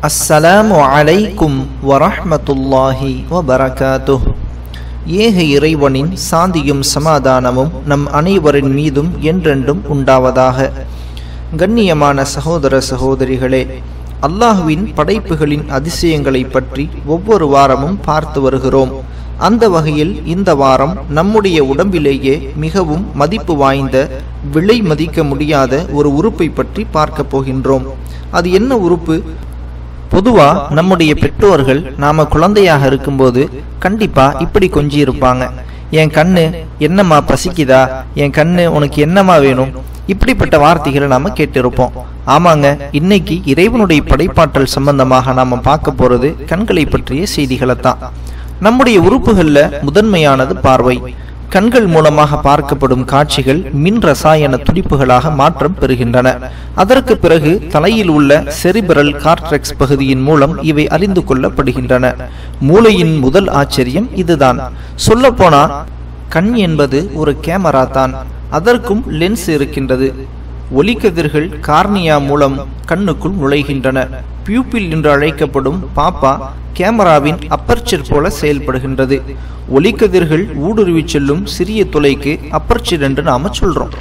அஸ்ஸலாமு அலைக்கும் வரஹ்மத்துல்லாஹி வபரகாத்துஹ். ஏக இறைவனின் சாந்தியும் சமாதானமும் நம் அனைவரின் மீதும் என்றென்றும் உண்டாவதாக. கண்ணியமான சகோதர சகோதரிகளே, அல்லாஹுவின் படைப்புகளின் அதிசயங்களை பற்றி ஒவ்வொரு வாரமும் பார்த்து வருகிறோம். அந்த வகையில் இந்த வாரம் நம்முடைய உடம்பிலேயே மிகவும் மதிப்பு வாய்ந்த, விலை மதிக்க முடியாத ஒரு உறுப்பை பற்றி பார்க்க போகின்றோம். அது என்ன உறுப்பு? பொதுவா நம்முடைய பெற்றோர்கள் நாம குழந்தையாக இருக்கும்போது கண்டிப்பா இப்படி கொஞ்சி இருப்பாங்க. என் கண்ணு என்னம்மா பசிக்குதா, என் கண்ணு உனக்கு என்னமா வேணும், இப்படிப்பட்ட வார்த்தைகளை நாம கேட்டிருப்போம். ஆமாங்க, இன்னைக்கு இறைவனுடைய படைப்பாற்றல் சம்பந்தமாக நாம பார்க்க போறது கண்களை பற்றிய செய்திகளை தான். நம்முடைய உறுப்புகள்ல முதன்மையானது பார்வை. கண்கள் மூலமாக பார்க்கப்படும் காட்சிகள் மின் ரசாயன துடிப்புகளாக மாற்றம் பெறுகின்றன. அதற்கு பிறகு தலையில் உள்ள செரிபிரல் கார்டெக்ஸ் பகுதியின் மூலம் இவை அறிந்து கொள்ளப்படுகின்றன. மூளையின் முதல் ஆச்சரியம் இதுதான். சொல்ல போனா கண் என்பது ஒரு கேமரா தான். அதற்கும் லென்ஸ் இருக்கின்றது. ஒளிக்கதிர்கள் கார்னியா மூலம் கண்ணுக்குள் நுழைகின்றன. பியூப்பில் என்று அழைக்கப்படும் பாப்பா கேமராவின் அப்பர்ச்சர் போல செயல்படுகின்றது. ஒளிக்கதிர்கள் ஊடுருவி செல்லும் சிறிய துளைக்கு அப்பர்ச்சர் என்று நாம சொல்றோம்.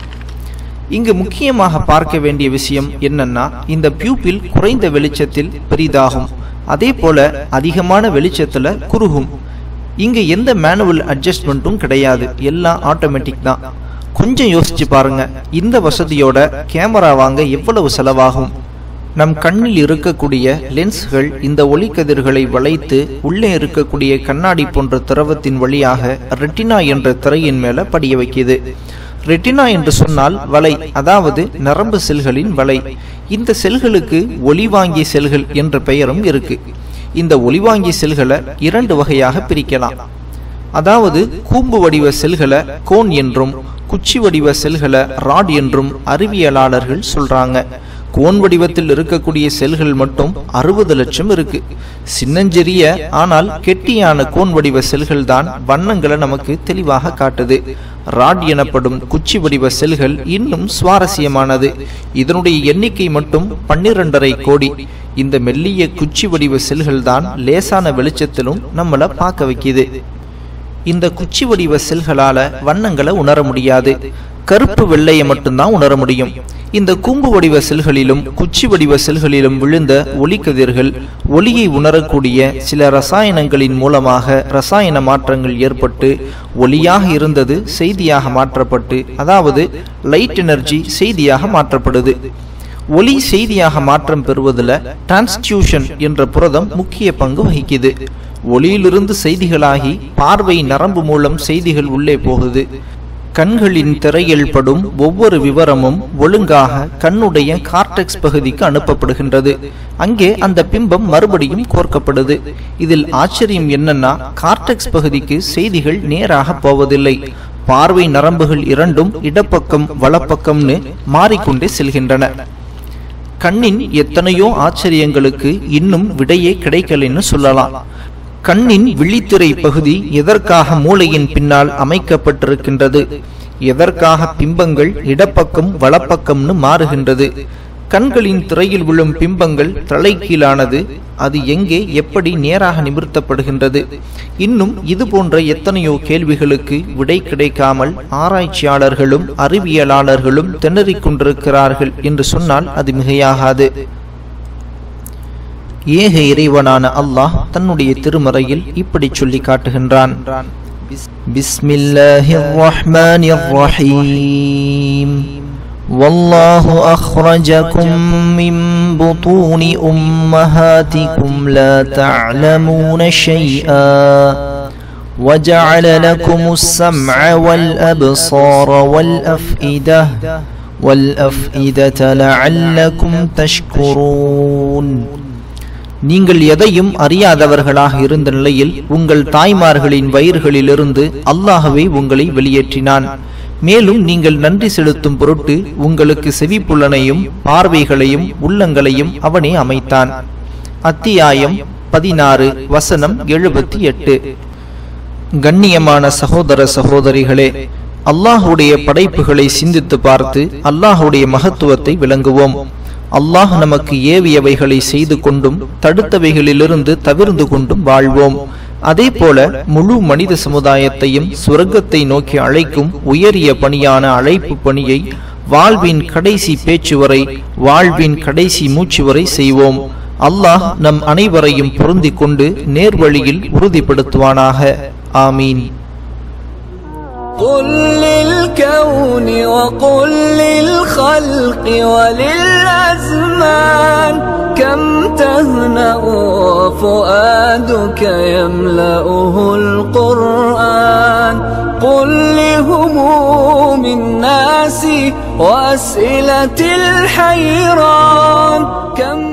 இங்கு முக்கியமாக பார்க்க வேண்டிய விஷயம் என்னன்னா, இந்த பியூப்பில் குறைந்த வெளிச்சத்தில் பெரிதாகும், அதே போல அதிகமான வெளிச்சத்துல குறுகும். இங்க எந்த மேனுவல் அட்ஜஸ்ட்மெண்ட்டும் கிடையாது, எல்லாம் ஆட்டோமேட்டிக் தான். கொஞ்சம் யோசிச்சு பாருங்க, இந்த வசதியோட கேமரா வாங்க எவ்வளவு செலவாகும்? நம் கண்ணில் இருக்கக்கூடிய லென்ஸ்கள் இந்த ஒளிக்கதிர்களை வளைத்து உள்ளே இருக்கக்கூடிய கண்ணாடி போன்ற திரவத்தின் வழியாக ரெட்டினா என்ற திரையின் மேல படிய வைக்கிது. ரெட்டினா என்று சொன்னால் வலை, அதாவது நரம்பு செல்களின் வலை. இந்த செல்களுக்கு ஒளிவாங்கி செல்கள் என்ற பெயரும் இருக்கு. இந்த ஒளிவாங்கி செல்களை இரண்டு வகையாக பிரிக்கலாம். அதாவது கூம்பு வடிவ செல்களை கோன் என்றும், குச்சி வடிவ செல்களை ராட் என்றும் அறிவியலாளர்கள் சொல்றாங்க. கோன் வடிவத்தில் இருக்கக்கூடிய செல்கள் மட்டும் 60 லட்சம் இருக்கு. சின்னஞ்சிறிய ஆனால் கெட்டியான கோன் வடிவ செல்கள் தான் வண்ணங்களை நமக்கு தெளிவாக காட்டுது. ராட் எனப்படும் குச்சி வடிவ செல்கள் இன்னும் சுவாரஸ்யமானது. இதனுடைய எண்ணிக்கை மட்டும் 12.5 கோடி. இந்த மெல்லிய குச்சி வடிவ செல்கள் தான் லேசான வெளிச்சத்திலும் நம்மளை பார்க்க வைக்கிது. இந்த குச்சி வடிவ செல்களால வண்ணங்களை உணர முடியாது, கருப்பு வெள்ளையை மட்டும்தான் உணர முடியும். இந்த கூம்பு வடிவ செல்களிலும் குச்சி வடிவ செல்களிலும் விழுந்த ஒளிக்கதிர்கள் ஒளியை உணரக்கூடிய சில ரசாயனங்களின் மூலமாக ரசாயன மாற்றங்கள் ஏற்பட்டு ஒளியாக இருந்தது செய்தியாக மாற்றப்பட்டு, அதாவது லைட் எனர்ஜி செய்தியாக மாற்றப்படுது. ஒளி செய்தியாக மாற்றம் பெறுவதில் டிரான்ஸ்டியூஷன் என்ற புரதம் முக்கிய பங்கு வகிக்குது. ஒளியிலிருந்து செய்திகளாகி பார்வை நரம்பு மூலம் செய்திகள் உள்ளே போகுது. கண்களின் திரையில் படும் ஒவ்வொரு விவரமும் ஒழுங்காக கண்ணுடைய கார்டெக்ஸ் பகுதிக்கு அனுப்பப்படுகின்றது. அங்கே அந்த பிம்பம் மறுபடியும் கோர்க்கப்படுது. இதில் ஆச்சரியம் என்னன்னா, கார்டெக்ஸ் பகுதிக்கு செய்திகள் நேராக போவதில்லை. பார்வை நரம்புகள் இரண்டும் இடப்பக்கம் வலப்பக்கம்னு மாறிக்கொண்டே செல்கின்றன. கண்ணின் எத்தனையோ ஆச்சரியங்களுக்கு இன்னும் விடையே கிடைக்கலன்னு சொல்லலாம். கண்ணின் விழித்திரை பகுதி எதற்காக மூளையின் பின்னால் அமைக்கப்பட்டிருக்கின்றது? எதற்காக பிம்பங்கள் இடப்பக்கம் வலப்பக்கம்னு மாறுகின்றது? கண்களின் திரையில் விழும் பிம்பங்கள் தலைகீழானது. அது எங்கே எப்படி நேராக நிமிர்த்தப்படுகின்றது? இன்னும் இது போன்ற எத்தனையோ கேள்விகளுக்கு விடை கிடைக்காமல் ஆராய்ச்சியாளர்களும் அறிவியலாளர்களும் திணறிக் கொண்டிருக்கிறார்கள் என்று சொன்னால் அது மிகையாகாது. ஏக இறைவனான அல்லாஹ் தன்னுடைய திருமறையில் இப்படி சொல்லி காட்டுகின்றான். பிஸ்மில்லாஹிர் ரஹ்மானிர் ரஹீம். வல்லாஹு அக்ரஜகும் மின் புதூனி உம்மஹாதிகும் லா தஅலமூன ஷைஆ وجعل لكم السمع والأبصار والأفئدة لعلكم تشكرون. நீங்கள் எதையும் அறியாதவர்களாக இருந்த நிலையில் உங்கள் தாய்மார்களின் வயிறுகளிலிருந்து அல்லாஹ்வே உங்களை வெளியேற்றினான். மேலும் நீங்கள் நன்றி செலுத்தும் பொருட்டு உங்களுக்கு செவிப்புலனையும் பார்வைகளையும் உள்ளங்களையும் அவனே அமைத்தான். அத்தியாயம் 16 வசனம் 78. கண்ணியமான சகோதர சகோதரிகளே, அல்லாஹுடைய படைப்புகளை சிந்தித்து பார்த்து அல்லாஹுடைய மகத்துவத்தை விளங்குவோம். அல்லாஹ் நமக்கு ஏவியவைகளை செய்து கொண்டும் தடுத்தவைகளிலிருந்து தவிர்ந்து கொண்டும் வாழ்வோம். அதே போல முழு மனித சமுதாயத்தையும் சுவர்க்கத்தை நோக்கி அழைக்கும் உயரிய பணியான அழைப்பு பணியை வாழ்வின் கடைசி பேச்சு வரை, வாழ்வின் கடைசி மூச்சு வரை செய்வோம். அல்லாஹ் நம் அனைவரையும் பொருந்திக் கொண்டு நேர்வழியில் உறுதிப்படுத்துவானாக. ஆமீன். قل للكون وقل للخلق وللأزمان كم تهنأ وفؤادك يملأه القرآن. قل لهموم الناس وأسئلة الحيران كم